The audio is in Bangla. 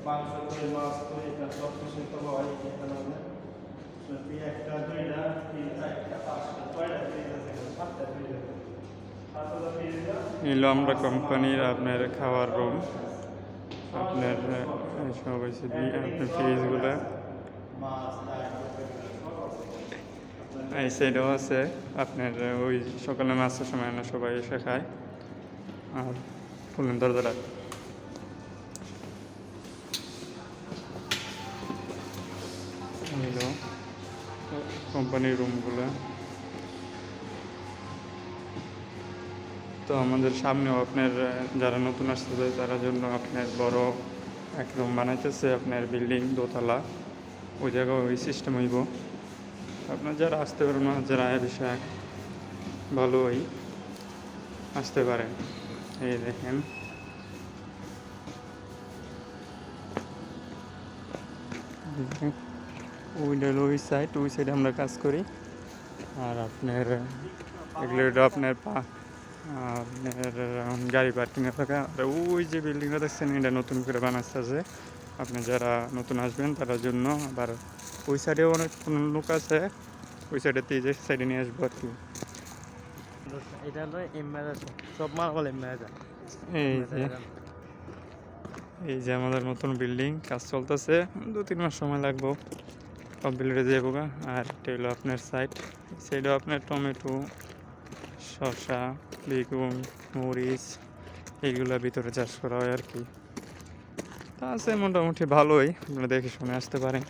মাংস কই, মাছ কই, এটা সব কিছু তো হয় এখানে আমাদের। একটা, দুইটা, তিনটা, একটা, পাঁচটা, ছয়টা ফ্রিজ আছে এখানে, সাতটা ফ্রিজ আছে। সাতটা ফ্রিজ এলো আমরা কোম্পানির আপনার খাওয়ার রুম। সব আপনার সব হয়েছে আপনার ফ্রিজগুলো মাছ, এই সাইডেও আছে। আপনার ওই সকালে নাস্তার সময় না সবাই এসে খায়। আর ফুলের দরজাটা এলো কোম্পানির রুমগুলো। তো আমাদের সামনেও আপনার যারা নতুন আসতেছে তার জন্য আপনার বড় এক রুম বানাইতেছে, আপনার বিল্ডিং দোতলা, ওই জায়গায় ওই সিস্টেম হইব। আপনার যারা আসতে পারেন না, যারা বিষয় ভালোই আসতে পারেন। এই দেখেন ওই সাইডে আমরা কাজ করি। আর আপনার এগুলো আপনার আপনার গাড়ি পার্কিংয়ে থাকা। আর ওই যে বিল্ডিংটা দেখছেন এটা নতুন করে বানাচ্ছে। আপনি যারা নতুন আসবেন তার জন্য। আবার ওই সাইডেও অনেক লোক আছে, ওই সাইডে যে সাইডে নিয়ে আসবো আর কি। এটা হলো এমএলএ, সব মাল বলে এমএলএ। এই যে আমাদের নতুন বিল্ডিং কাজ চলতেছে, 2-3 মাস সময় লাগবো কমপ্লিট হয়ে যাবো। আর এটা হলো আপনার সাইডেও আপনার টমেটো, শসা, বেগুন, মরিচ এইগুলো ভিতরে চাষ করা হয় আর কি। তা আছে মোটামুটি ভালোই, আপনারা দেখে শুনে আসতে পারেন।